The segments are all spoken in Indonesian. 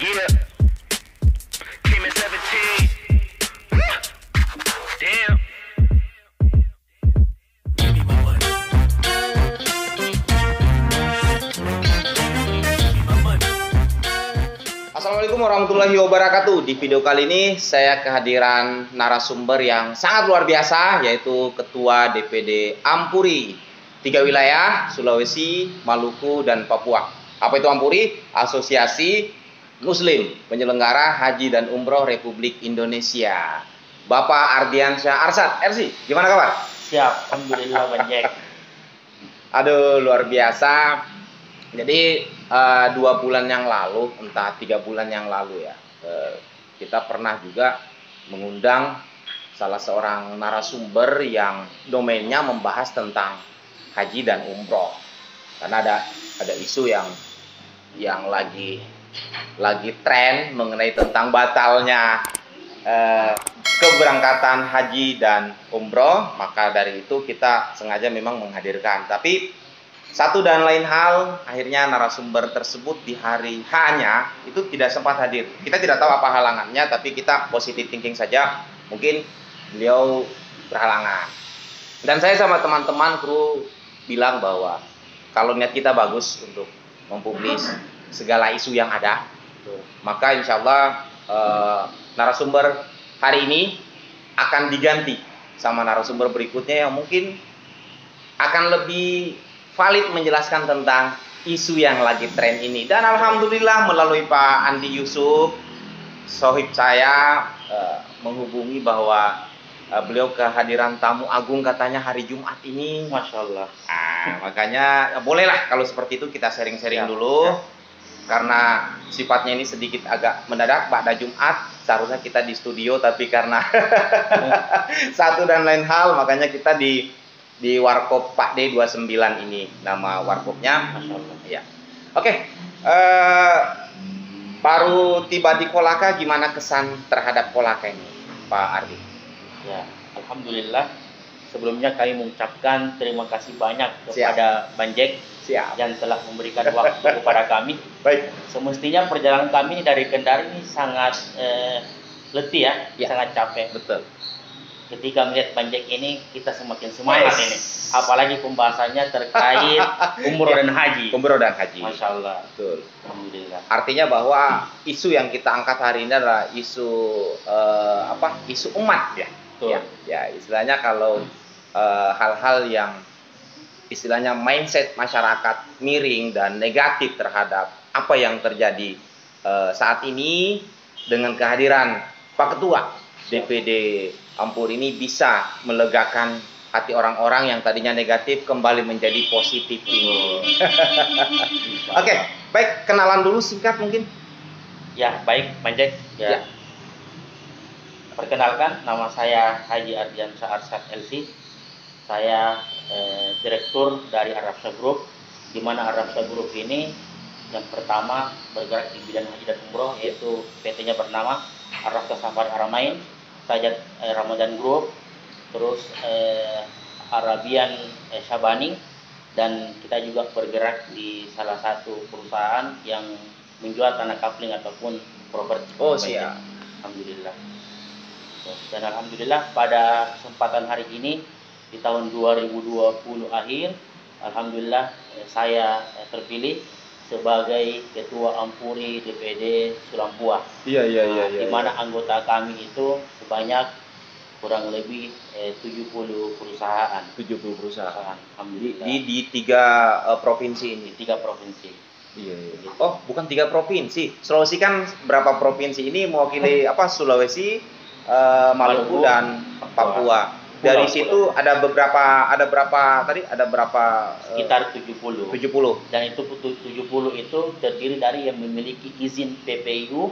Yeah, came at 17. Damn. Assalamualaikum warahmatullahi wabarakatuh. Di video kali ini saya kehadiran narasumber yang sangat luar biasa, yaitu Ketua DPD Ampuri 3 wilayah, Sulawesi, Maluku, dan Papua. Apa itu Ampuri? Asosiasi Muslim Penyelenggara Haji dan Umroh Republik Indonesia. Bapak Ardiansyah Arsad, RC, gimana kabar? Siap, alhamdulillah Banjek. Aduh, luar biasa. Jadi 2 bulan yang lalu, entah 3 bulan yang lalu ya, kita pernah juga mengundang salah seorang narasumber yang domainnya membahas tentang haji dan umroh. Karena ada isu yang lagi tren mengenai tentang batalnya keberangkatan haji dan umroh, maka dari itu kita sengaja memang menghadirkan. Tapi satu dan lain hal, akhirnya narasumber tersebut di hari H-nya itu tidak sempat hadir. Kita tidak tahu apa halangannya, tapi kita positive thinking saja. Mungkin beliau berhalangan. Dan saya sama teman-teman kru bilang bahwa kalau niat kita bagus untuk mempublis segala isu yang ada, maka insya Allah narasumber hari ini akan diganti sama narasumber berikutnya yang mungkin akan lebih valid menjelaskan tentang isu yang lagi tren ini. Dan alhamdulillah melalui Pak Andi Yusuf, sohib saya, menghubungi bahwa beliau kehadiran tamu agung katanya hari Jumat ini. Masya Allah. Makanya bolehlah kalau seperti itu kita sharing-sharing dulu. Karena sifatnya ini sedikit agak mendadak pada Jumat, seharusnya kita di studio, tapi karena satu dan lain hal, makanya kita di Warkop Pak D29 ini nama warkopnya. Ya. Oke. Baru tiba di Kolaka, gimana kesan terhadap Kolaka ini, Pak Ardi? Ya, alhamdulillah. Sebelumnya kami mengucapkan terima kasih banyak kepada Banjek yang telah memberikan waktu kepada kami. Baik. Semestinya perjalanan kami dari Kendari ini sangat letih ya, sangat capek. Betul. Ketika melihat Banjek ini, kita semakin semangat ini. Apalagi pembahasannya terkait umroh dan haji. Umroh dan haji. Masya Allah. Betul. Alhamdulillah. Artinya bahwa isu yang kita angkat hari ini adalah isu isu umat ya. Betul. Ya, istilahnya kalau hal-hal yang istilahnya mindset masyarakat miring dan negatif terhadap apa yang terjadi saat ini, dengan kehadiran Pak Ketua DPD Ampuri ini bisa melegakan hati orang-orang yang tadinya negatif kembali menjadi positif ini. Oke, baik, kenalan dulu singkat mungkin. Ya, baik, Banjek. Ya. Perkenalkan, nama saya Haji Ardiansyah Arsad LC. Saya direktur dari Arafsa Group, di mana Arafsa Group ini yang pertama bergerak di bidang haji dan umroh, yaitu PT-nya bernama Arafsa Safari Haramain, Sajat Ramadan Group, terus Arabian Syabani, dan kita juga bergerak di salah satu perusahaan yang menjual tanah kapling ataupun properti. Oh, siap. Alhamdulillah. Dan alhamdulillah pada kesempatan hari ini di tahun 2020 akhir, alhamdulillah saya terpilih sebagai Ketua Ampuri DPD Sulampua. Iya. Di mana anggota kami itu sebanyak kurang lebih 70 perusahaan. 70 perusahaan. Alhamdulillah. Di 3 provinsi ini. 3 provinsi. Iya. Oh, bukan 3 provinsi. Sulawesi kan berapa provinsi ini mewakili Sulawesi, Maluku dan Papua. Dari situ ada berapa Sekitar 70. 70. Dan itu 70 itu terdiri dari yang memiliki izin PPIU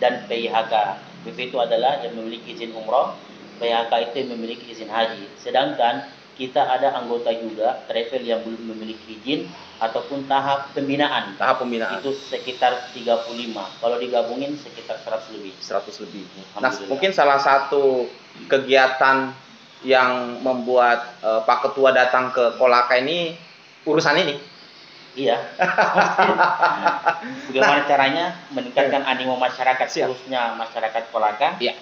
dan PIHK. PP itu adalah yang memiliki izin umroh, PIHK itu yang memiliki izin haji. Sedangkan kita ada anggota juga travel yang belum memiliki izin ataupun tahap pembinaan. Tahap pembinaan. Itu sekitar 35. Kalau digabungin sekitar 100 lebih. 100 lebih. Nah, mungkin salah satu kegiatan yang membuat Pak Ketua datang ke Kolaka ini urusan ini. Iya. Bagaimana caranya meningkatkan animo masyarakat, Siap. khususnya masyarakat Kolaka, Iya.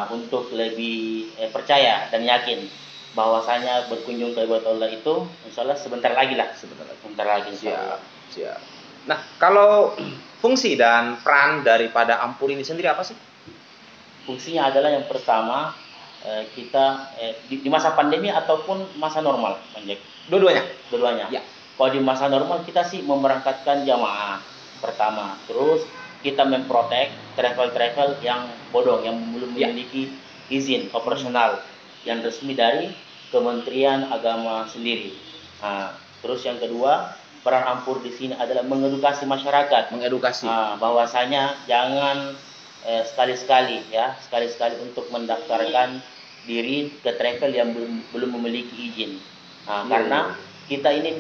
untuk lebih percaya dan yakin bahwasanya berkunjung ke Baitullah itu insya Allah sebentar lagi lah. Sebentar lagi insya Allah. Siap. Nah, kalau fungsi dan peran daripada Ampur ini sendiri apa sih? Fungsinya adalah yang pertama, kita di masa pandemi ataupun masa normal, Bang Jack. Dua-duanya. Keduanya. Ya. Kalau di masa normal kita sih memberangkatkan jamaah pertama, terus kita memprotek travel yang bodong, yang belum Ya. memiliki izin operasional yang resmi dari Kementerian Agama sendiri. Nah, terus yang kedua, peran Ampur di sini adalah mengedukasi masyarakat, Mengedukasi. bahwasanya jangan sekali-sekali untuk mendaftarkan diri ke travel yang belum memiliki izin. Karena kita ini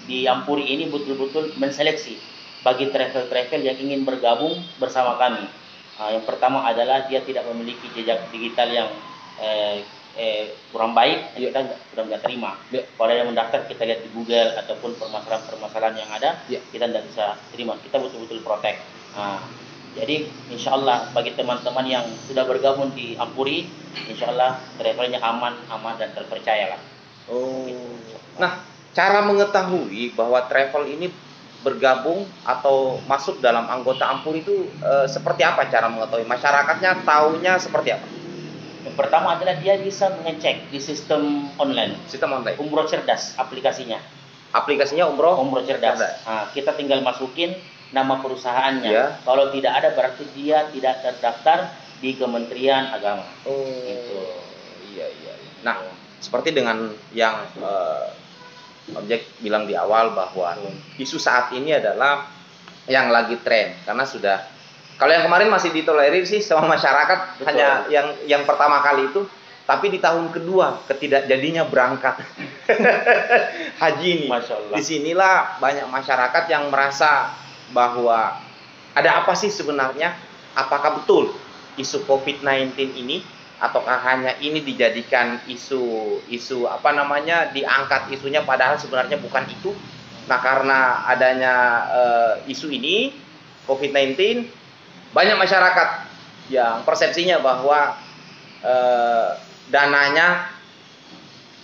di Ampuri ini betul-betul menseleksi bagi travel-travel yang ingin bergabung bersama kami. Yang pertama adalah dia tidak memiliki jejak digital yang kurang baik, kita sudah nggak terima. Kalau ada yang mendaftar, kita lihat di Google ataupun permasalahan-permasalahan yang ada, kita tidak bisa terima. Kita betul-betul protek. Jadi insya Allah bagi teman-teman yang sudah bergabung di Ampuri, insya Allah travelnya aman dan terpercaya lah. Nah, cara mengetahui bahwa travel ini bergabung atau masuk dalam anggota Ampur itu seperti apa cara mengetahui? Masyarakatnya taunya seperti apa? Yang pertama adalah dia bisa mengecek di sistem online. Sistem online. Umroh Cerdas aplikasinya. Aplikasinya Umroh Cerdas. Kita tinggal masukin nama perusahaannya. Ya. Kalau tidak ada berarti dia tidak terdaftar di Kementerian Agama. Gitu. Iya. Nah, seperti dengan yang Objek bilang di awal bahwa isu saat ini adalah yang lagi tren karena sudah, kalau yang kemarin masih ditolerir sih sama masyarakat. Betul. Hanya yang pertama kali itu, tapi di tahun kedua ketidakjadinya berangkat haji ini. Masya Allah. Disinilah banyak masyarakat yang merasa bahwa ada apa sih sebenarnya, apakah betul isu COVID-19 ini ataukah hanya ini dijadikan isu apa namanya, diangkat isunya padahal sebenarnya bukan itu. Nah, karena adanya isu ini COVID-19, banyak masyarakat yang persepsinya bahwa dananya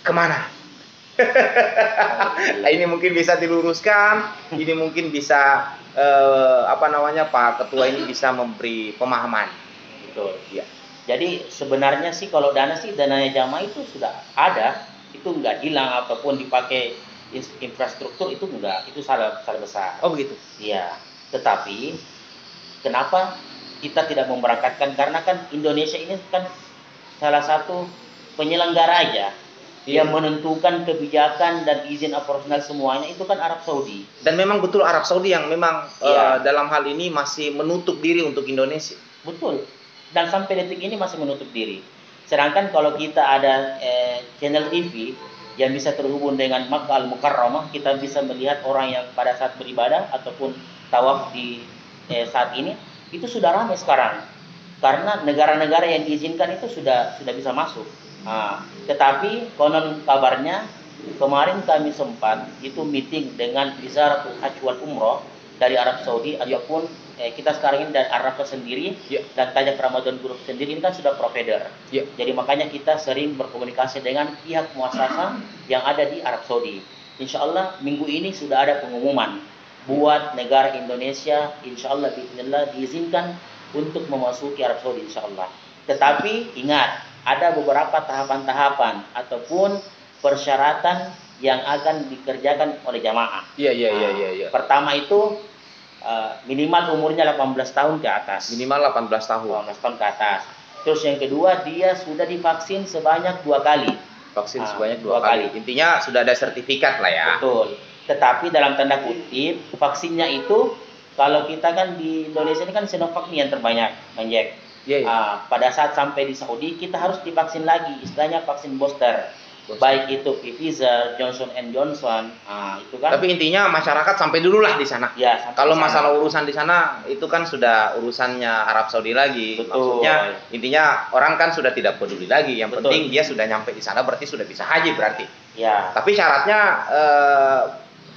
kemana. Ini mungkin bisa diluruskan, ini mungkin bisa Pak Ketua ini bisa memberi pemahaman. Betul. Ya. Jadi sebenarnya sih kalau dananya jamaah itu sudah ada, itu nggak hilang ataupun dipakai infrastruktur, itu enggak, itu salah besar. Oh begitu. Iya. Tetapi kenapa kita tidak memberangkatkan? Karena kan Indonesia ini kan salah satu penyelenggara aja. Yang menentukan kebijakan dan izin operasional semuanya itu kan Arab Saudi. Dan memang betul Arab Saudi yang memang dalam hal ini masih menutup diri untuk Indonesia. Betul. Dan sampai detik ini masih menutup diri. Sedangkan kalau kita ada channel TV yang bisa terhubung dengan Makkah Al-Mukarramah, kita bisa melihat orang yang pada saat beribadah ataupun tawaf di saat ini, itu sudah ramai sekarang. Karena negara-negara yang diizinkan itu sudah bisa masuk. Tetapi konon kabarnya kemarin kami sempat itu meeting dengan Wizaratul Hajj wal Umroh dari Arab Saudi ataupun kita sekarang ini dari Arab sendiri dan Tajak Ramadan Group sendiri ini kan sudah provider. Jadi makanya kita sering berkomunikasi dengan pihak muasasah yang ada di Arab Saudi. Insya Allah minggu ini sudah ada pengumuman buat negara Indonesia, insya Allah bismillah diizinkan untuk memasuki Arab Saudi insya Allah. Tetapi ingat, ada beberapa tahapan-tahapan ataupun persyaratan yang akan dikerjakan oleh jamaah. Iya. Pertama itu minimal umurnya 18 tahun ke atas. Minimal 18 tahun. 18 tahun ke atas. Terus yang kedua, dia sudah divaksin sebanyak 2 kali. Vaksin sebanyak 2 kali. Intinya sudah ada sertifikat lah ya. Betul. Tetapi dalam tanda kutip, vaksinnya itu kalau kita kan di Indonesia ini kan Sinovac nih yang terbanyak, Bang Jack. Pada saat sampai di Saudi kita harus divaksin lagi, istilahnya vaksin booster. Baik itu Pfizer, Johnson & Johnson, itu kan. Tapi intinya masyarakat sampai dulu lah di sana. Ya, kalau masalah urusan di sana itu kan sudah urusannya Arab Saudi lagi. Betul. Maksudnya intinya orang kan sudah tidak peduli lagi. Yang penting dia sudah nyampe di sana berarti sudah bisa haji berarti. Ya. Tapi syaratnya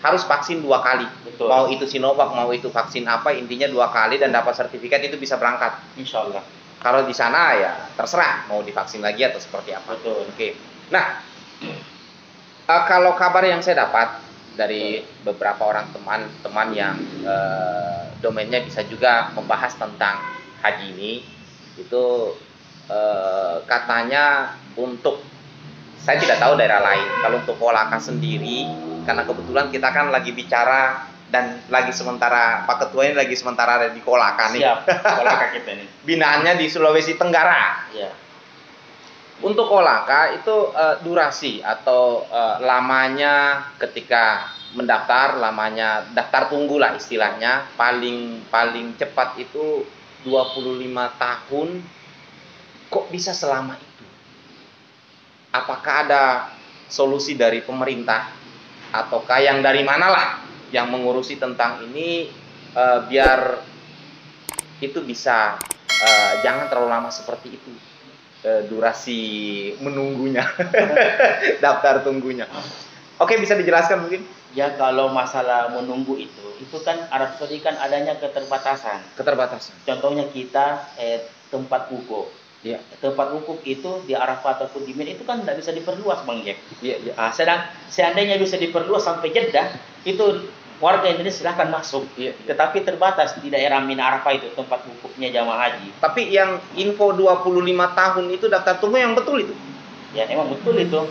harus vaksin 2 kali. Betul. Mau itu Sinovac, mau itu vaksin apa, intinya 2 kali dan dapat sertifikat itu bisa berangkat. Insya Allah. Kalau di sana ya terserah mau divaksin lagi atau seperti apa. Betul. Oke. Nah, kalau kabar yang saya dapat dari beberapa orang teman-teman yang domainnya bisa juga membahas tentang haji ini, itu katanya untuk, saya tidak tahu daerah lain, kalau untuk Kolaka sendiri, karena kebetulan kita kan lagi bicara dan lagi sementara Pak Ketua ini lagi sementara ada di Kolaka nih. Siap, Kolaka kita nih. Binaannya di Sulawesi Tenggara. Iya. Untuk Kolaka itu durasi atau lamanya ketika mendaftar, lamanya daftar tunggu lah istilahnya, paling cepat itu 25 tahun. Kok bisa selama itu? Apakah ada solusi dari pemerintah ataukah yang dari manalah yang mengurusi tentang ini biar itu bisa jangan terlalu lama seperti itu durasi menunggunya daftar tunggunya. Oke, bisa dijelaskan mungkin? Ya, kalau masalah menunggu itu kan Arab Saudi kan adanya keterbatasan. Contohnya kita tempat wukuf. Iya. Tempat wukuf itu di Arafah ataupun di Mina itu kan tidak bisa diperluas, Bang Jack. Iya. Nah, seandainya bisa diperluas sampai Jeddah, itu warga Indonesia silahkan masuk. Iya. Tetapi terbatas di daerah Mina Arafah itu tempat wukufnya jamaah haji. Tapi yang info 25 tahun itu daftar tunggu yang betul itu? Ya, memang betul itu.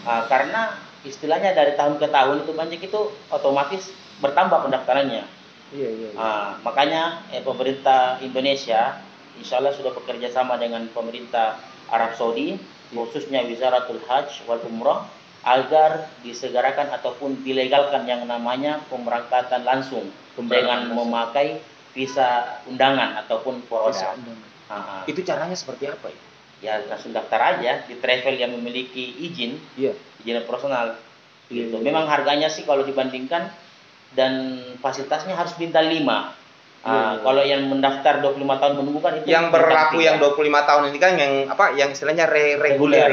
Karena istilahnya dari tahun ke tahun itu banyak itu otomatis bertambah pendaftarannya. Iya. Makanya pemerintah Indonesia insya Allah sudah bekerja sama dengan pemerintah Arab Saudi, khususnya Wizaratul Hajj wal Umrah, agar disegerakan ataupun dilegalkan yang namanya pemberangkatan langsung dengan memakai visa undangan ataupun forodar. Itu caranya seperti apa ya? Ya langsung daftar aja di travel yang memiliki izin personal. Gitu. Memang harganya sih kalau dibandingkan dan fasilitasnya harus bintang 5. Kalau yang mendaftar 25 tahun menunggu kan itu yang berlaku yang 25 tahun ini kan yang apa yang istilahnya reguler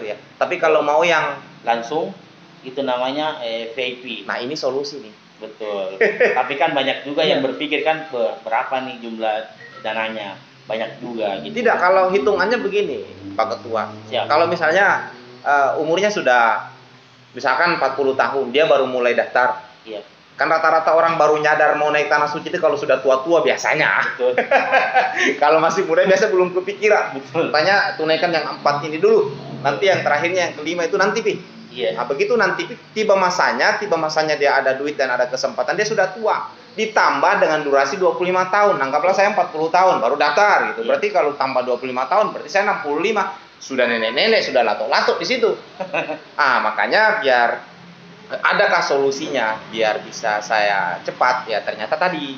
ya. Tapi kalau mau yang langsung itu namanya VIP. Nah, ini solusi nih. Betul. Tapi kan banyak juga yang berpikir kan berapa nih jumlah dananya. Banyak juga gitu. Tidak, kalau hitungannya begini, Pak Ketua. Siap. Kalau misalnya umurnya sudah misalkan 40 tahun, dia baru mulai daftar. Iya. Kan rata-rata orang baru nyadar mau naik tanah suci itu kalau sudah tua-tua biasanya. Betul. Kalau masih muda biasa belum kepikiran. Betul. Tanya tunaikan yang 4 ini dulu. Nanti yang terakhirnya yang kelima itu nanti, Pi. Iya. Nah, begitu nanti tiba masanya dia ada duit dan ada kesempatan, dia sudah tua. Ditambah dengan durasi 25 tahun. Anggaplah saya 40 tahun baru daftar gitu. Iya. Berarti kalau tambah 25 tahun berarti saya 65. Sudah nenek-nenek, sudah lato-lato di situ. Makanya biar adakah solusinya biar bisa saya cepat ya ternyata tadi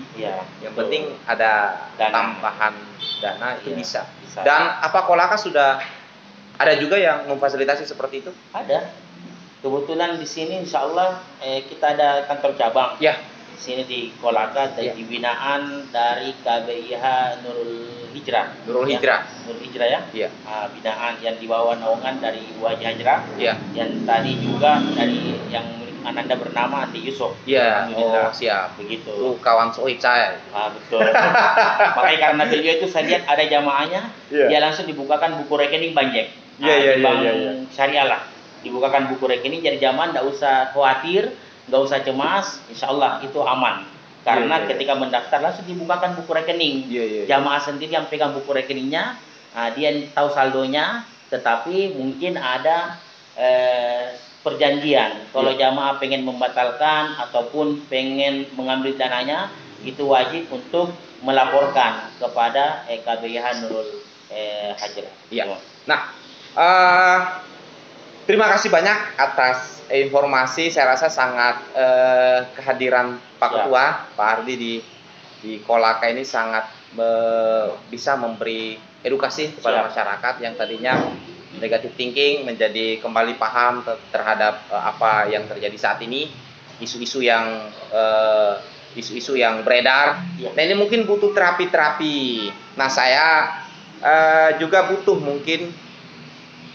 yang penting ada tambahan dana itu bisa. Dan apa Kolaka sudah ada juga yang memfasilitasi seperti itu? Ada, kebetulan di sini insya Allah kita ada kantor cabang di sini di Kolaka dan di binaan dari KBIH Nurul Hijrah ya. Binaan yang di bawah naungan dari Ibu Haji Hajrah yang tadi juga dari yang Ananda bernama Andi Yusuf. Siap. Begitu. Itu kawan sohib saya. Betul. Makanya karena beliau itu saya lihat ada jamaahnya, dia langsung dibukakan buku rekening Banjek. Bank Syariah lah. Dibukakan buku rekening jadi jamaah enggak usah khawatir, enggak usah cemas, insya Allah itu aman. Karena ketika mendaftar langsung dibukakan buku rekening. Jamaah sendiri yang pegang buku rekeningnya, dia tahu saldonya, tetapi mungkin ada perjanjian. Kalau jamaah pengen membatalkan ataupun pengen mengambil dananya, itu wajib untuk melaporkan kepada KBIH Nurul Hajrah. Nah, terima kasih banyak atas informasi. Saya rasa sangat kehadiran Pak Ketua, Pak Ardi di Kolaka ini sangat bisa memberi edukasi kepada masyarakat yang tadinya negatif thinking menjadi kembali paham terhadap apa yang terjadi saat ini, isu-isu yang beredar. Nah, ini mungkin butuh terapi. Nah, saya juga butuh mungkin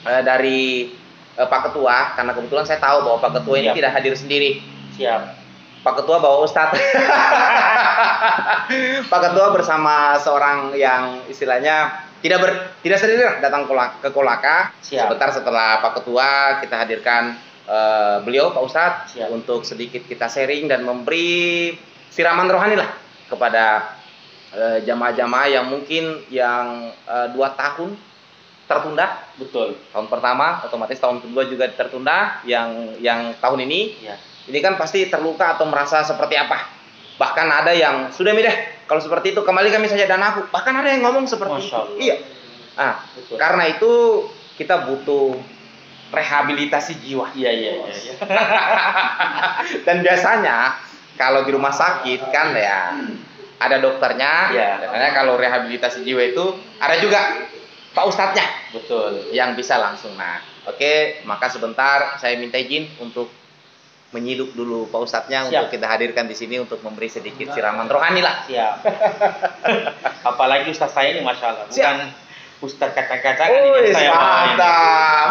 dari Pak Ketua, karena kebetulan saya tahu bahwa Pak Ketua ini tidak hadir sendiri. Pak Ketua bawa Ustadz. Pak Ketua bersama seorang yang istilahnya tidak sendiri datang ke Kolaka. Siap. Sebentar setelah Pak Ketua kita hadirkan beliau Pak Ustadz Siap. untuk sedikit kita sharing dan memberi siraman rohani lah kepada jamaah-jamaah yang mungkin yang 2 tahun tertunda. Betul. Tahun pertama otomatis tahun kedua juga tertunda, yang tahun ini Ya. ini kan pasti terluka atau merasa seperti apa. Bahkan ada yang sudah deh kalau seperti itu kembalikan saja dana aku. Bahkan ada yang ngomong seperti Masya itu. Allah. Iya. Nah, Betul. karena itu kita butuh rehabilitasi jiwa. Iya. Dan biasanya kalau di rumah sakit kan ya ada dokternya. Iya. Biasanya kalau rehabilitasi jiwa itu ada juga Pak Ustadznya Betul. yang bisa langsung. Nah, oke, maka sebentar saya minta izin untuk menyiduk dulu Pak Ustadznya Siap. untuk kita hadirkan di sini untuk memberi sedikit siraman rohani lah. Siap. Apalagi Ustaz saya ini Masya Allah. Bukan Ustaz kacang-kacangan Wih, ini saya bawain. mantap.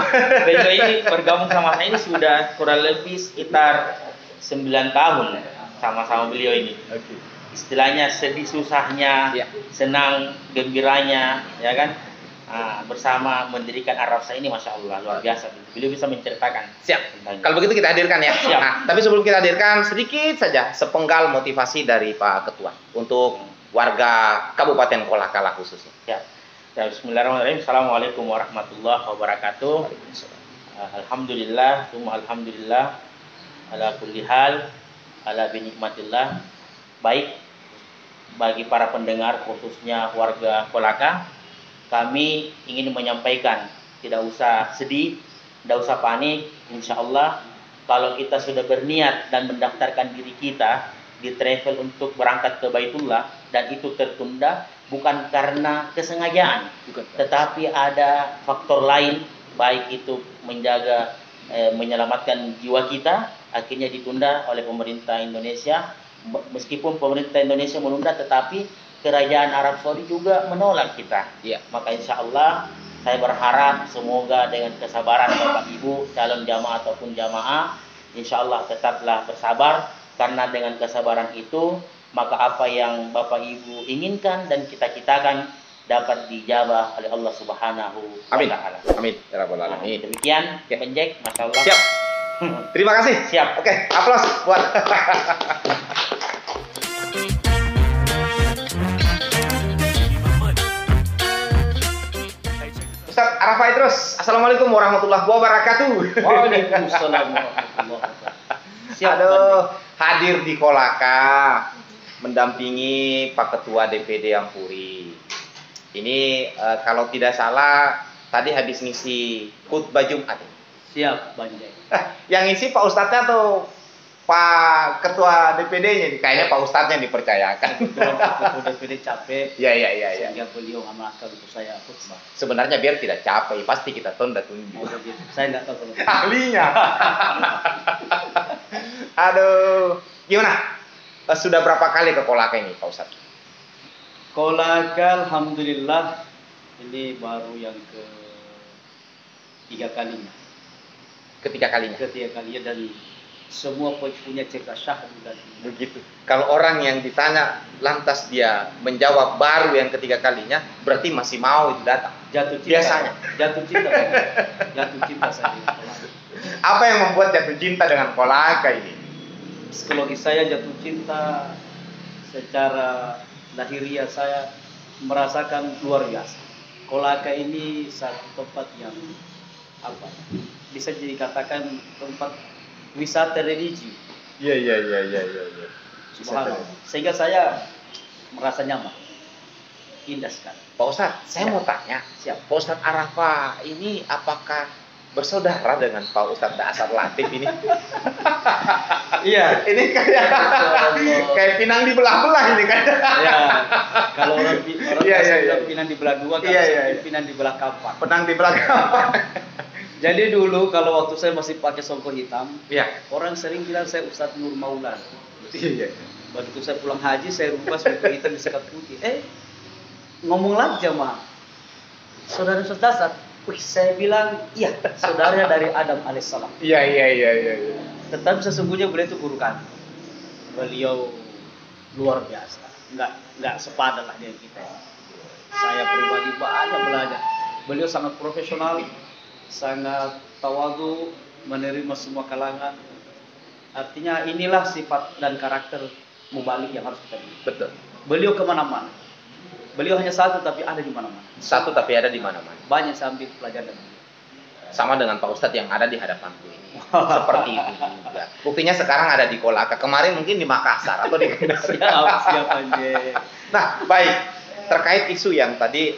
Beliau ini bergabung sama saya ini sudah kurang lebih sekitar 9 tahun sama-sama beliau ini. Oke. Istilahnya sedih susahnya, Ya. senang gembiranya, ya kan? Bersama mendirikan Ar-Rafsa ini Masya Allah luar biasa. Beliau bisa menceritakan. Siap. tentang Kalau begitu kita hadirkan ya. Siap. Nah, tapi sebelum kita hadirkan sedikit saja sepenggal motivasi dari Pak Ketua untuk warga Kabupaten Kolaka khususnya. Ya. Bismillahirrahmanirrahim. Assalamualaikum warahmatullahi wabarakatuh. Alhamdulillah, summa alhamdulillah ala kulli hal ala binikmatillah. Baik bagi para pendengar khususnya warga Kolaka, kami ingin menyampaikan tidak usah sedih, tidak usah panik. Insya Allah kalau kita sudah berniat dan mendaftarkan diri kita di travel untuk berangkat ke Baitullah dan itu tertunda bukan karena kesengajaan, tetapi ada faktor lain, baik itu menjaga menyelamatkan jiwa kita, akhirnya ditunda oleh pemerintah Indonesia. Meskipun pemerintah Indonesia menunda, tetapi kerajaan Arab Saudi juga menolak kita. Iya. Maka insya Allah saya berharap semoga dengan kesabaran Bapak Ibu calon jamaah ataupun jamaah, insya Allah tetaplah bersabar, karena dengan kesabaran itu maka apa yang Bapak Ibu inginkan dan kita-kitakan dapat dijabah oleh Allah Subhanahu wa Amin. Ta'ala. Amin. Ya Rabbal Alamin. Demikian, Penjek, Masya Allah. Siap. Terima kasih. Siap. Oke, aplaus buat. Ustaz Arafai terus. Assalamualaikum warahmatullahi wabarakatuh. Waalaikumsalam warahmatullahi wabarakatuh. Siap, Aduh, hadir di Kolaka mendampingi Pak Ketua DPD Ampuri. Ini kalau tidak salah tadi habis ngisi khutbah Jumat. Siap, Banjai. Yang ngisi Pak Ustadznya atau Pak Ketua DPD-nya? Kayaknya Pak Ustadznya yang dipercayakan. Ketua DPD capek, Iya. sehingga beliau amanahkan untuk saya khutbah. Sebenarnya biar tidak capek, pasti kita tunda tunggu. Oh, begitu. Saya nggak tahu kalau Ahlinya. Aduh, gimana? Sudah berapa kali ke Kolaka ini, Pak Ustadz? Kolaka alhamdulillah ini baru yang ketiga kalinya. Ketiga kalinya. Ketiga kalinya dan semua punya cerita syahdu dan Begitu. Kalau orang yang ditanya lantas dia menjawab baru yang ketiga kalinya, berarti masih mau itu datang. jatuh cinta. Biasanya. Jatuh cinta. Jatuh cinta saya dengan Kolaka. Apa yang membuat jatuh cinta dengan Kolaka ini? Psikologi saya jatuh cinta secara lahiriah, saya merasakan luar biasa. Kolaka ini satu tempat yang apa? Bisa dikatakan tempat wisata religi. Iya. Subhanallah. Sehingga saya merasa nyaman. Indah sekali. Pak Ustadz, saya mau tanya. Siap. Pak Ustadz Arafah ini apakah bersaudara dengan Pak Ustadz Asad Latif ini? Iya. Ini kayak pinang di belah-belah ini kan? Ya. Kalau orang Iya. bilang pinang di belah dua, kalau Iya. saya pinang di belah kapak. Penang di belakang. Jadi dulu kalau waktu saya masih pakai songkok hitam, Iya. orang sering bilang saya Ustadz Nur Maulan. Iya. Begitu saya pulang haji, saya rubah songkok hitam disekat putih. Ngomong lagi jamaah. Saudara Ustadz Asad. Wih, saya bilang, iya, saudaranya dari Adam alaihissalam. Iya. Tetapi sesungguhnya beliau itu guru kami. beliau luar biasa, nggak sepadan lah dengan kita. Saya pribadi banyak belajar. Beliau sangat profesional, sangat tawadu, menerima semua kalangan. Artinya inilah sifat dan karakter mubalik yang harus kita miliki. Betul. Beliau kemana-mana. Beliau hanya satu tapi ada di mana-mana. Satu tapi ada di mana-mana. Banyak saya ambil pelajaran dari beliau. Sama dengan Pak Ustadz yang ada di hadapanku ini. Seperti itu juga. Buktinya sekarang ada di Kolaka. Kemarin mungkin di Makassar atau di Siap Anjay. Nah, baik. Terkait isu yang tadi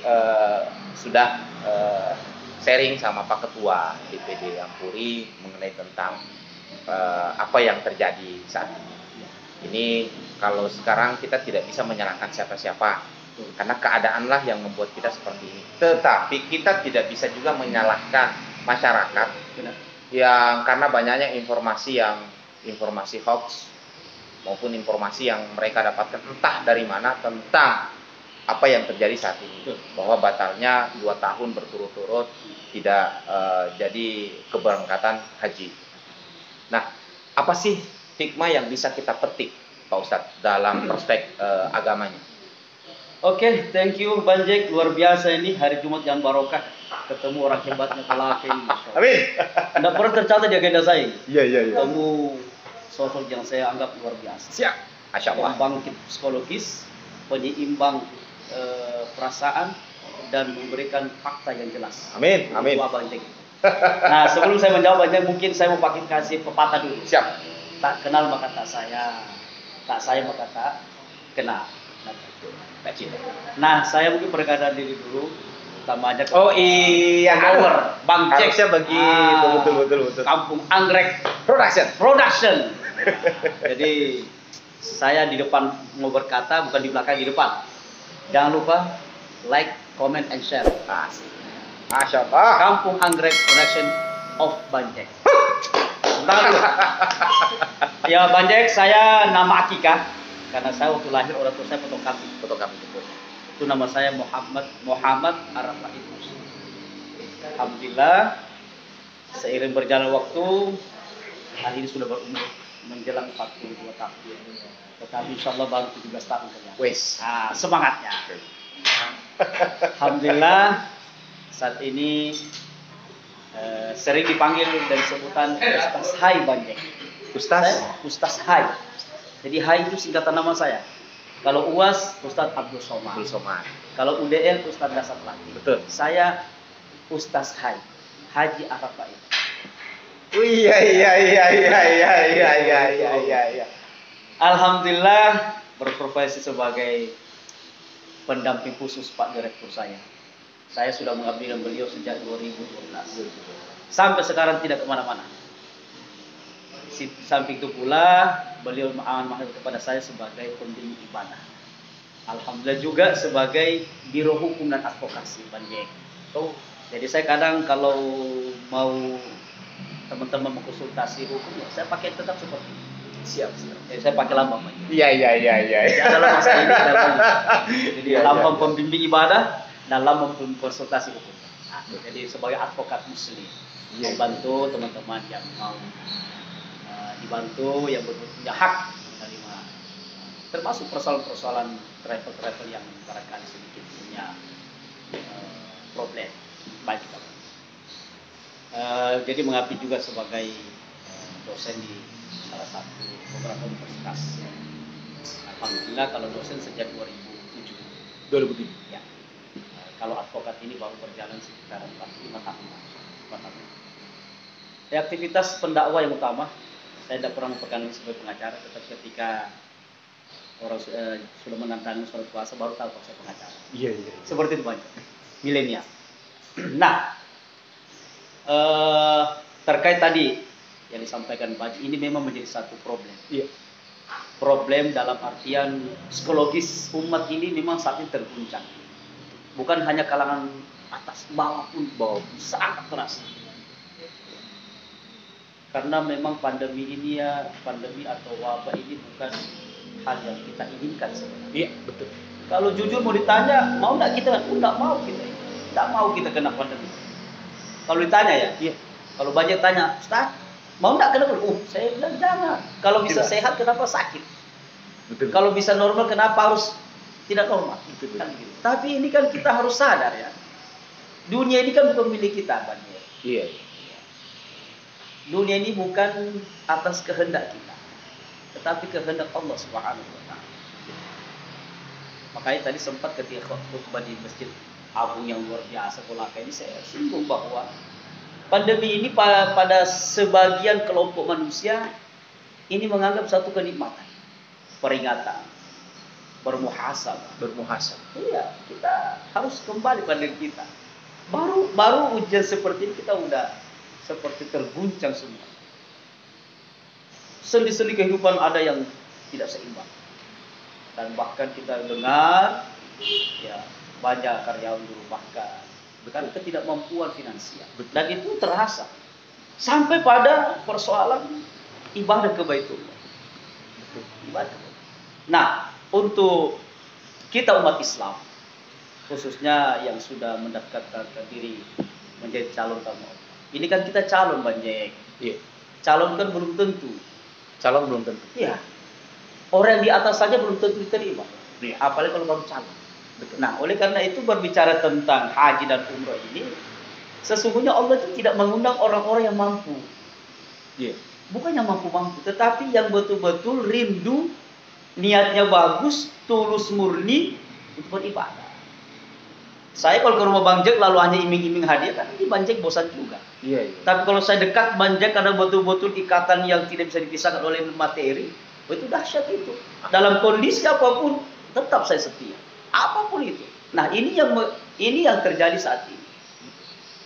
sudah sharing sama Pak Ketua DPD Ampuri mengenai tentang apa yang terjadi saat ini. Ini kalau sekarang kita tidak bisa menyalahkan siapa-siapa, karena keadaanlah yang membuat kita seperti ini. Tetapi kita tidak bisa juga menyalahkan masyarakat. Benar. Yang karena banyaknya informasi hoax maupun informasi yang mereka dapatkan entah dari mana tentang apa yang terjadi saat ini, bahwa batalnya 2 tahun berturut-turut tidak jadi keberangkatan haji. Nah, apa sih hikmah yang bisa kita petik, Pak Ustadz, dalam prospek agamanya? Oke, thank you Bang Jack, luar biasa ini hari Jumat yang barokah, ketemu orang hebatnya Kolaka ini. Amin. Tidak pernah tercatat di agenda saya. Iya. Ketemu sosok yang saya anggap luar biasa. Siap. Masya Allah. Pembangkit psikologis, penyeimbang perasaan, dan memberikan fakta yang jelas. Amin. Itu Abang Jack. Nah, sebelum saya menjawab Bang Jack, mungkin saya mau pakai kasih pepatah dulu. Siap. Tak kenal maka tak sayang, tak sayang maka tak kenal. Nah, saya mungkin perkenalkan diri dulu. Pertama aja. Oh iya, Power, Bang Jack. Harusnya begitu, betul. Kampung Anggrek Production. Jadi saya di depan mau berkata, bukan di belakang, di depan. Jangan lupa like, comment, and share. Masya Allah. Kampung Anggrek Production of Bang Jack. Bentar dulu. Ya Bang Jack, saya nama akikah. Karena saya waktu lahir orang tua saya potong kambing. Itu nama saya Muhammad Arafah Idrus. Alhamdulillah, seiring berjalan waktu, hari ini sudah berumur menjelang 42 tahun. Tetapi insya Allah baru 17 tahun saja. Wes. Nah, semangatnya. Alhamdulillah, saat ini sering dipanggil dan sebutan Ustaz Hai Bang Jack. Ustaz Hai. Jadi Hai itu singkatan nama saya. Kalau UAS, Ustadz Abdul Somad. Kalau UDL, Ustadz Dasar Lati. Betul. Saya Ustaz Hai, Haji Arafah itu. Iya. Alhamdulillah berprofesi sebagai pendamping khusus Pak Direktur saya. Saya sudah mengabdi dengan beliau sejak 2012. Sampai sekarang tidak kemana-mana. Samping itu pula beliau amanah kepada saya sebagai pembimbing ibadah. Alhamdulillah juga sebagai biro hukum dan advokasi Bang Jack. Jadi saya kadang kalau mau teman-teman mengkonsultasi hukum, saya pakai tetap seperti ini. Siap. Jadi saya pakai lambang Bang Jack. Iya. Jadi ada lambang saya ini, ada lambang. Jadi lambang pembimbing ibadah dan lambang konsultasi hukum. Jadi sebagai advokat muslim, membantu teman-teman yang mau dibantu, yang punya hak menerima, termasuk persoalan-persoalan travel yang barangkali sedikit punya problem baik kita. Jadi mengabdi juga sebagai dosen di salah satu beberapa universitas. Alhamdulillah kalau dosen sejak 2007. Ya. Kalau advokat ini baru berjalan sekitar 5 tahun. Aktivitas pendakwah yang utama, saya tidak pernah memperkenalkan sebagai pengacara, tetapi ketika orang sudah menantang surat puasa baru tahu kalau saya pengacara. Iya. Seperti itu banyak milenial. Nah, terkait tadi yang disampaikan Pak, ini memang menjadi satu problem. Iya. Problem dalam artian psikologis umat ini memang saat ini terguncang. Bukan hanya kalangan atas, bawah pun sangat terasa. Karena memang pandemi ini pandemi atau wabah ini bukan hal yang kita inginkan sebenarnya. Iya, betul. Kalau jujur mau ditanya, mau nggak kita? Nggak mau kita. Nggak mau kita kena pandemi. Kalau ditanya ya, iya. Kalau banyak tanya, Ustaz, mau nggak kena? Saya bilang jangan. Kalau bisa sehat, kenapa sakit? Betul. Kalau bisa normal, kenapa harus tidak normal? Betul. Kan gitu. Tapi ini kan kita harus sadar ya. Dunia ini kan bukan milik kita, Bang. Iya. Dunia ini bukan atas kehendak kita, tetapi kehendak Allah Subhanahu wa taala. Makanya tadi sempat ketika khutbah di Masjid Agung yang luar biasa Kolaka ini, saya singgung bahwa pandemi ini pada sebagian kelompok manusia ini menganggap satu kenikmatan, peringatan, bermuhasabah. Iya, kita harus kembali pada diri kita. Baru ujian seperti ini kita udah seperti terguncang semua. Sendi-sendi kehidupan ada yang tidak seimbang. Dan bahkan kita dengar ya banyak karyawan dirumahkan karena ketidakmampuan finansial. Dan itu terasa sampai pada persoalan ibadah ke Baitullah. Ibadah. Nah, untuk kita umat Islam, khususnya yang sudah mendaftarkan diri menjadi calon tamu, ini kan kita calon, Bang Jack. Iya. Calon kan belum tentu. Calon belum tentu. Iya. Orang di atas saja belum tentu diterima. Iya. Apalagi kalau baru calon. Betul. Nah, oleh karena itu berbicara tentang haji dan umrah ini, sesungguhnya Allah itu tidak mengundang orang-orang yang mampu. Iya. Bukan yang mampu-mampu, tetapi yang betul-betul rindu, niatnya bagus, tulus murni untuk beribadah. Saya kalau ke rumah Bang Jack lalu hanya iming-iming hadiah, kan ini Bang Jack bosan juga. Iya. Tapi kalau saya dekat Bang Jack karena betul-betul ikatan yang tidak bisa dipisahkan oleh materi, itu dahsyat itu. Dalam kondisi apapun tetap saya setia. Apapun itu. Nah, ini yang terjadi saat ini.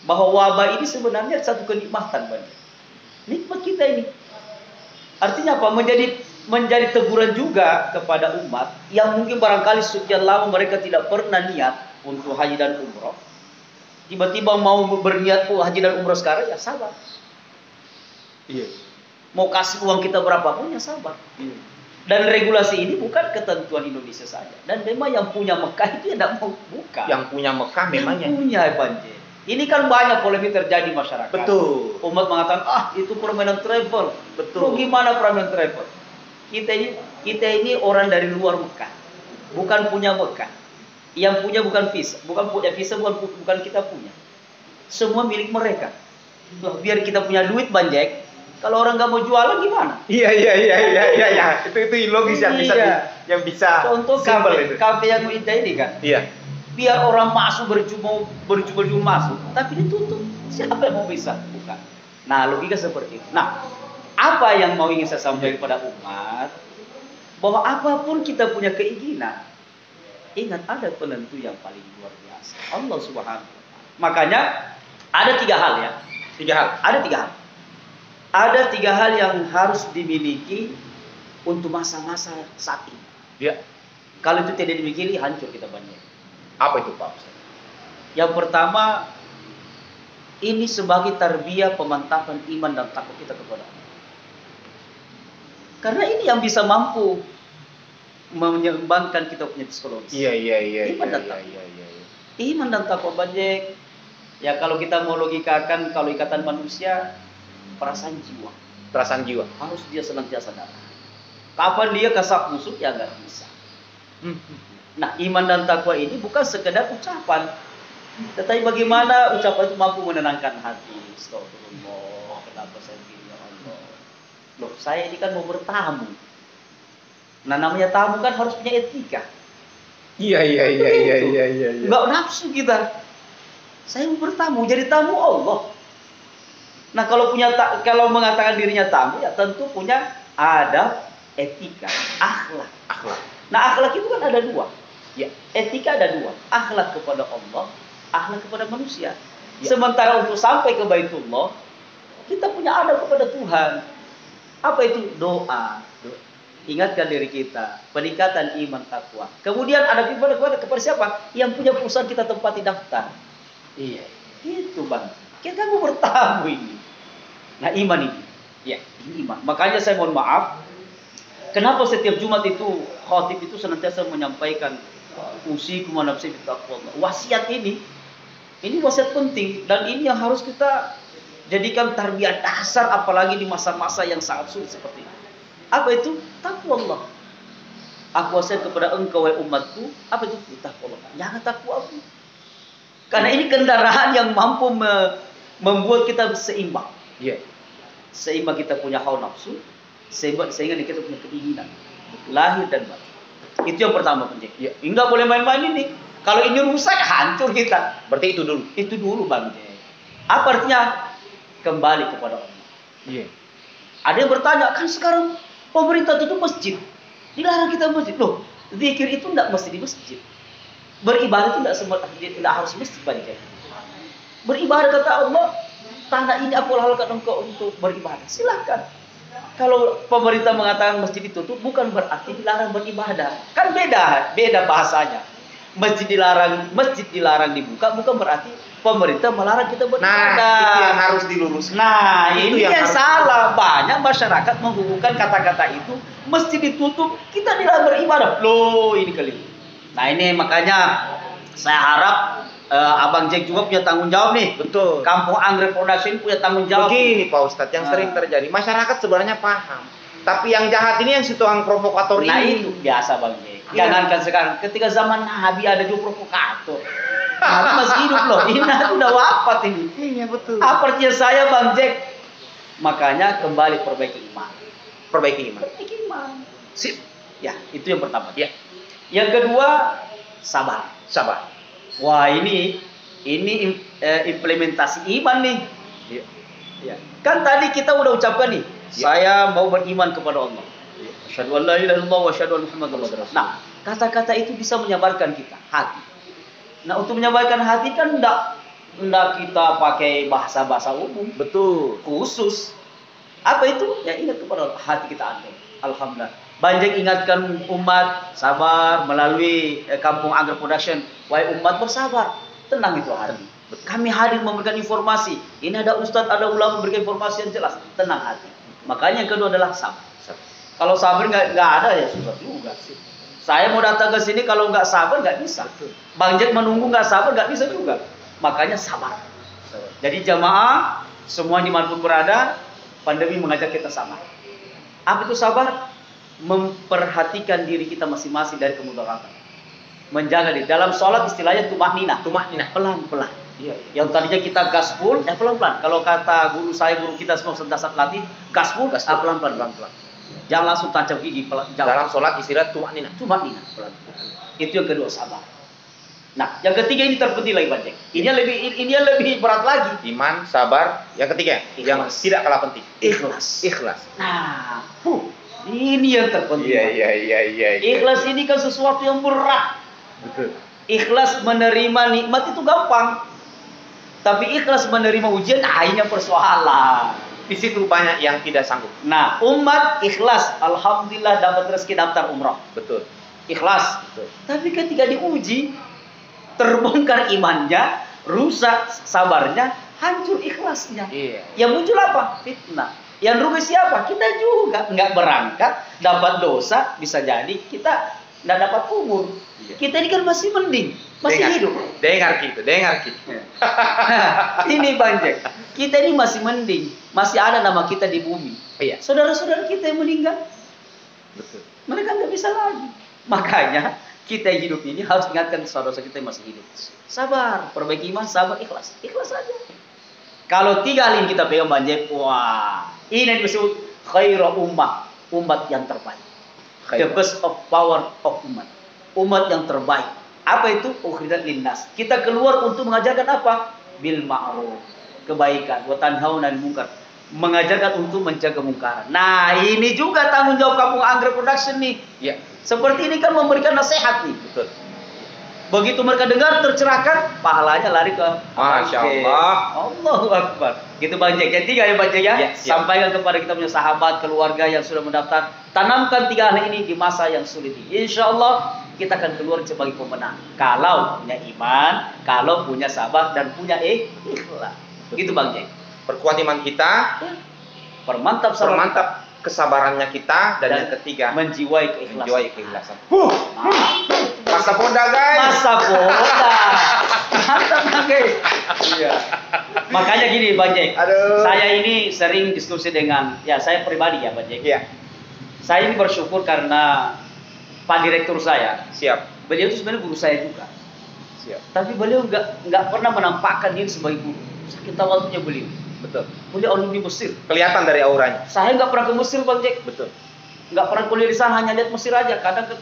Bahwa wabah ini sebenarnya satu kenikmatan, Bang Jack. Nikmat kita ini. Artinya apa? Menjadi teguran juga kepada umat yang mungkin barangkali sekian lama mereka tidak pernah niat untuk haji dan umroh. Tiba-tiba mau berniat haji dan umroh sekarang, ya sabar. Iya. Mau kasih uang kita berapapun, ya sabar. Iya. Dan regulasi ini bukan ketentuan Indonesia saja. Dan memang yang punya Mekah itu tidak mau buka. Yang punya Mekah memang yang punya, Banjir. Ini kan banyak polemik terjadi di masyarakat. Betul. Umat mengatakan, itu permainan travel. Betul. Loh, gimana permainan travel? Kita ini orang dari luar Mekah. Bukan punya Mekah. Yang punya bukan visa. Bukan punya visa, bukan kita punya. Semua milik mereka. Loh, biar kita punya duit, Banjek. Kalau orang nggak mau jualan gimana? Iya. Itu logis yang bisa Contoh kafe yang kita ini kan. Iya. Biar orang masuk berjubel-jubel masuk, tapi ditutup. Siapa yang mau bisa? Bukan. Nah, logika seperti itu. Nah, apa yang mau ingin saya sampaikan kepada umat, bahwa apapun kita punya keinginan, ingat ada penentu yang paling luar biasa, Allah Subhanahu wa taala. Makanya ada 3 hal ya. 3 hal. Ada 3 hal. Ada 3 hal yang harus dimiliki untuk masa-masa saat ini. Iya. Kalau itu tidak dimiliki, hancur kita banyak. Apa itu, Pak? Yang pertama, ini sebagai tarbiyah pemantapan iman dan takwa kita kepada Allah. Karena ini yang bisa mampu menyeimbangkan kita punya psikologis. Iya. Iman dan takwa. Iman dan takwa banyak. Ya kalau kita mau logikakan, kalau ikatan manusia, perasaan jiwa. Perasaan jiwa. Harus dia senantiasa datang. Kapan dia kasak musuh, ya nggak bisa. Nah, iman dan takwa ini bukan sekedar ucapan, tetapi bagaimana ucapan itu mampu menenangkan hati. Astagfirullah, kenapa saya begini, ya Allah. Loh, saya ini kan mau bertamu. Nah, namanya tamu kan harus punya etika. Iya. Nggak nafsu kita. Saya mau bertamu, jadi tamu Allah. Nah, kalau mengatakan dirinya tamu, ya tentu punya adab, etika, akhlak. Nah, akhlak itu kan ada 2. Ya, etika ada 2. Akhlak kepada Allah, akhlak kepada manusia. Ya. Sementara untuk sampai ke Baitullah, kita punya adab kepada Tuhan. Apa itu? Doa. Ingatkan diri kita, peningkatan iman takwa. Kemudian adab ibadah kepada siapa? Yang punya perusahaan kita tempati daftar. Iya. Itu, Bang. Kita mau bertamu ini. Nah, iman ini. Ya, ini iman. Makanya saya mohon maaf, kenapa setiap Jumat itu khatib itu senantiasa menyampaikan usikum wa nafsi bittaqwallah. Wasiat ini wasiat penting dan ini yang harus kita jadikan tarbiyah dasar apalagi di masa-masa yang sangat sulit seperti ini. Apa itu? Taqwallah. Aku wasiat kepada engkau wahai umatku, apa itu? Takwa. Jangan takwa aku. Karena ini kendaraan yang mampu membuat kita seimbang. Iya. Seimbang kita punya hawa nafsu, sehingga kita punya keinginan lahir dan batin. Itu yang pertama penjek. Iya. Enggak boleh main-main ini. Kalau ini rusak, hancur kita. Berarti itu dulu. Itu dulu Bang Jack. Apa artinya? Kembali kepada Allah. Iya. Ada yang bertanya, kan sekarang pemerintah tutup masjid. Dilarang kita masjid. Loh, zikir itu tidak mesti di masjid. Beribadah itu tidak harus masjid Bang Jack. Beribadah kata Allah, tanah ini aku halalkan engkau untuk beribadah. Silakan. Kalau pemerintah mengatakan masjid ditutup, bukan berarti dilarang beribadah. Kan beda bahasanya. Masjid dilarang dibuka, bukan berarti pemerintah melarang kita beribadah. Nah, itu yang harus diluruskan. Nah, Itu ini yang harus salah. Banyak masyarakat menghubungkan kata-kata itu, masjid ditutup, kita dilarang beribadah. Loh, ini keliru. Nah, ini makanya saya harap Abang Jack juga punya tanggung jawab nih. Betul. Kampung Anggrek Production punya tanggung jawab. Begini Pak Ustadz, yang sering terjadi, masyarakat sebenarnya paham. Tapi yang jahat ini yang si tukang provokator Nah, ini. itu biasa Bang Jack. Iya. Jangankan sekarang, ketika zaman Nabi ada juga provokator. Nabi masih hidup loh. Ini udah wafat ini. Iya betul. Apa artinya saya Bang Jack? Makanya kembali perbaiki iman. Perbaiki iman. Perbaiki iman. Sip. Ya, itu yang pertama. Ya. Yang kedua, sabar. Sabar. Wah, ini implementasi iman nih. Iya. Ya. Kan tadi kita udah ucapkan nih, Ya. saya mau beriman kepada Allah. Asyhadu an la ilaha illallah wa asyhadu anna Muhammadar Rasulullah. Nah, kata-kata itu bisa menyabarkan kita hati. Nah, untuk menyabarkan hati kan enggak kita pakai bahasa-bahasa umum, Betul. khusus. Apa itu? Ya ingat kepada Allah, hati kita adem. Alhamdulillah. Banyak ingatkan umat sabar melalui Kampung Anggrek Production. Wahai umat bersabar, tenang itu hati. Kami hadir memberikan informasi. Ini ada ustadz, ada ulama memberikan informasi yang jelas. Tenang hati. Makanya yang kedua adalah sabar. Kalau sabar nggak ada ya susah juga sih. Saya mau datang ke sini kalau nggak sabar nggak bisa. Bang Jack menunggu nggak sabar nggak bisa juga. Makanya sabar. Jadi jamaah semua dimanapun berada, pandemi mengajak kita sabar. Apa itu sabar? Memperhatikan diri kita masing-masing dari kemudaratan. Menjaga diri. Dalam sholat istilahnya tumakninah. Tumakninah. Pelan-pelan. Iya. Yang tadinya kita gaspol, pelan-pelan. Kalau kata guru kita semua sentasat latih, gaspol, pelan-pelan, pelan-pelan. Jangan langsung tancap gigi, jauh. Dalam sholat istilah tumakninah. Tumakninah, pelan-pelan. Itu yang kedua, sabar. Nah, yang ketiga ini terpenting lagi, Pak Jack. Ini yang lebih berat lagi. Iman, sabar. Yang ketiga, yang Ikhlas. tidak kalah penting. Ikhlas. Ikhlas. Nah, ini yang terpenting. Iya. Ikhlas ini kan sesuatu yang berat. Betul. Ikhlas menerima nikmat itu gampang. Tapi ikhlas menerima ujian, ini persoalan. Di situ banyak yang tidak sanggup. Nah, umat ikhlas, alhamdulillah dapat rezeki daftar umrah. Betul. Ikhlas. Betul. Tapi ketika diuji, terbongkar imannya, rusak sabarnya, hancur ikhlasnya. Iya. Yang muncul apa? Fitnah. Yang rugi siapa? Kita juga nggak berangkat, dapat dosa, bisa jadi kita nggak dapat umur. Iya. Kita ini kan masih mending, masih hidup. Dengar gitu. Nah, ini Bang Jack, kita ini masih mending, masih ada nama kita di bumi. Iya. Saudara-saudara kita yang meninggal, Betul. mereka nggak bisa lagi. Makanya kita yang hidup ini harus ingatkan saudara-saudara kita yang masih hidup. Sabar, perbaiki iman, sabar, ikhlas. Ikhlas saja. Kalau 3 hal ini kita pegang Bang Jack, wah, ini yang disebut khairu ummah, umat yang terbaik. The best of power of umat. Umat yang terbaik. Apa itu? Ukhrijat linnas. Kita keluar untuk mengajarkan apa? Bil ma'ruf. Kebaikan. Wa tanhauna 'anil munkar. Mengajarkan untuk mencegah kemungkaran. Nah, ini juga tanggung jawab Kampung Anggrek Production nih. Iya. Seperti ini kan memberikan nasihat nih. Betul. Begitu mereka dengar tercerahkan, pahalanya lari ke Masya Allah. Allahu Akbar. Gitu Bang Jack. Yang 3 ya Bang Jack ya. Ya, siap. Sampaikan kepada kita punya sahabat, keluarga yang sudah mendaftar. Tanamkan 3 hal ini di masa yang sulit ini. Insya Allah kita akan keluar sebagai pemenang. Kalau punya iman, kalau punya sabar dan punya ikhlas. Gitu Bang Jack. Perkuat iman kita, Permantap sabar. permantap kesabarannya kita, dan yang ketiga, menjiwai keikhlasan. menjiwai keikhlasan. Mantap. Masa poda guys. Masa bola. Mantap guys. Iya. Makanya gini Bang Jack. Aduh. Saya ini sering diskusi dengan, ya saya pribadi ya Bang Jack. Iya. Saya ini bersyukur karena Pak Direktur saya, Siap. beliau itu sebenarnya guru saya juga. Siap. Tapi beliau nggak pernah menampakkan diri sebagai guru. Sakit waktunya beliau. Betul. Beliau alumni Mesir. Kelihatan dari auranya. Saya nggak pernah ke Mesir, Bang Jack. Betul. Nggak pernah kuliah di sana, hanya lihat Mesir aja. Kadang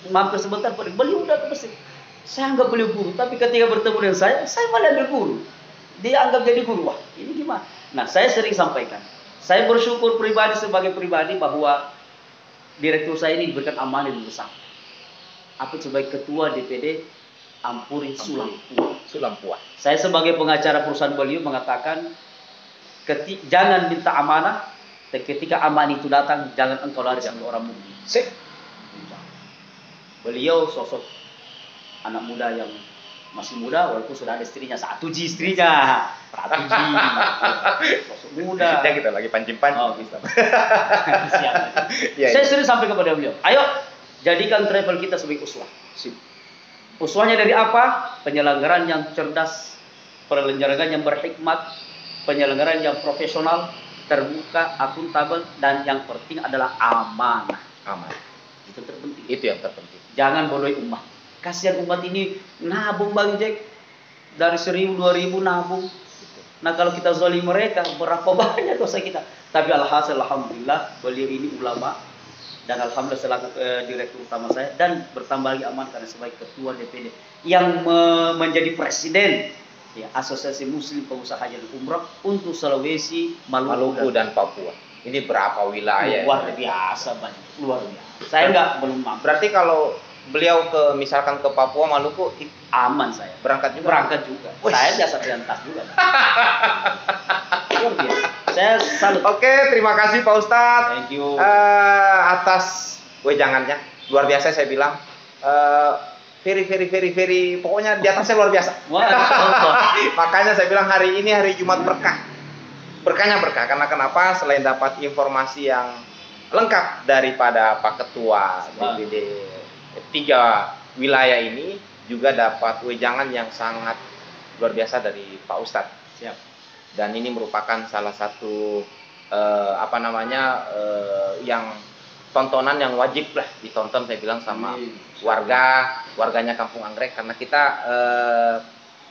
mampir sebentar, beliau udah ke Mesir. Saya anggap beliau guru, tapi ketika bertemu dengan saya malah ambil guru. Dia anggap jadi guru. Wah, ini gimana? Nah, saya sering sampaikan. Saya bersyukur pribadi sebagai pribadi bahwa direktur saya ini diberikan amanah yang besar. Aku sebagai ketua DPD Ampuri Sulampua. Saya sebagai pengacara perusahaan beliau mengatakan jangan minta amanah, ketika amanah itu datang jangan engkau lari sebagai orang mukmin. Sip. Beliau sosok anak muda yang masih muda walaupun sudah ada istrinya, 1G istrinya. 1G. Sosok muda. Ya kita lagi pancing-pancing. Oh, gitu. Siap. Ya, Saya sering sampai kepada beliau, ayo jadikan travel kita sebagai uswah. Uswahnya dari apa? Penyelenggaraan yang cerdas, penyelenggaraan yang berhikmat, penyelenggaraan yang profesional, terbuka, akuntabel, dan yang penting adalah amanah. Aman. Itu terpenting. Itu yang terpenting. Jangan bodohi umat. Kasihan umat ini nabung, Bang Jack. Dari 1.000, 2.000 nabung. Nah kalau kita zalim mereka, berapa banyak dosa kita. Tapi alhamdulillah beliau ini ulama. Dan alhamdulillah selaku direktur utama saya. Dan bertambah lagi aman karena sebagai ketua DPD. Yang menjadi presiden ya, Asosiasi Muslim Pengusaha Haji dan Umrah untuk Sulawesi, Maluku dan Papua. Ini berapa wilayah? Luar biasa banyak. Luar biasa. Saya belum mampu. Berarti kalau beliau misalkan ke Papua, Maluku, Aman saya. berangkat juga? Berangkat juga. Saya biasa berangkat juga. Luar biasa. Saya salut. Oke, terima kasih Pak Ustadz. Thank you. Atas wejangannya. Luar biasa saya bilang. Very, pokoknya di atasnya luar biasa. Wah, Allah. Makanya saya bilang hari ini hari Jumat berkah. Berkahnya berkah karena kenapa? Selain dapat informasi yang lengkap daripada Pak Ketua DPD 3 wilayah ini, juga dapat wejangan yang sangat luar biasa dari Pak Ustadz. Siap. Dan ini merupakan salah satu yang tontonan yang wajib lah ditonton, saya bilang, sama warganya Kampung Anggrek, karena kita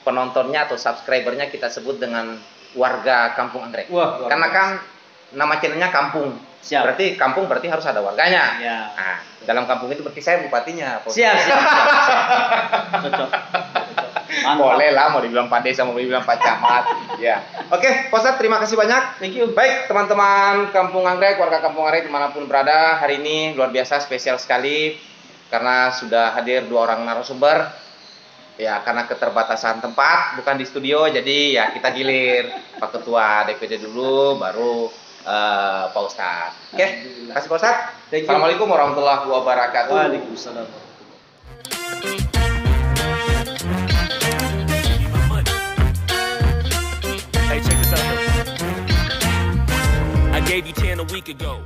penontonnya atau subscribernya kita sebut dengan warga Kampung Anggrek. Wah, karena kan nama channelnya Kampung. Siap. Berarti kampung berarti harus ada warganya. Ya. Nah, dalam kampung itu berarti saya bupatinya. Siap. Cocok. Mantap. Boleh lah, mau dibilang Pak Desa, mau dibilang Pak Camat. Ya. Oke, Pak Ustadz, terima kasih banyak. Thank you. Baik, teman-teman Kampung Anggrek, warga Kampung Anggrek dimanapun berada, hari ini luar biasa spesial sekali karena sudah hadir 2 orang narasumber. Ya, karena keterbatasan tempat, bukan di studio, jadi ya kita gilir Pak Ketua DPD dulu, baru Pak Ustadz. Oke, terima kasih Pak Ustadz. Assalamualaikum warahmatullahi wabarakatuh. Waalaikumsalam. Hey, check this out. I gave you 10 a week ago.